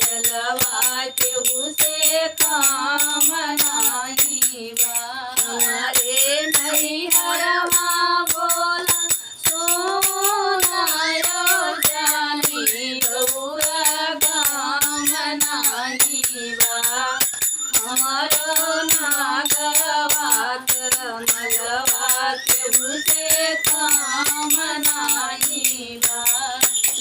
घायलवा केहू से काम नाही बा। हमारे नैहरवा बोला सोनायो जानी गौरा गाम नाही बा। हमारो नागवा कमलवा केहू से काम नाही बा।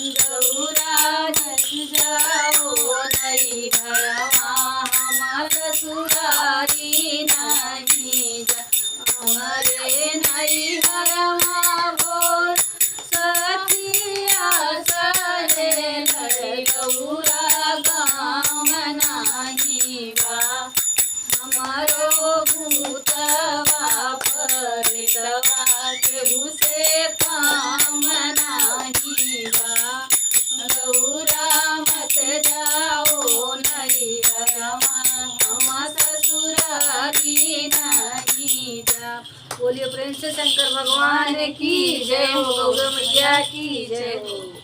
गौरा जाओ नैहरवा हम ससुरारी नहीं जा। हमारे नैहरवा बोल सखिया सरे गौरा गाम नाही बा। हमारो भूतवा परितवा केहू से काम नाही बा। गौरा मत जाओ नैहरवा हम ससुरारी नहीं जा। बोलिए प्रेम से शंकर भगवान की जय हो, गौरा मैया की जय हो।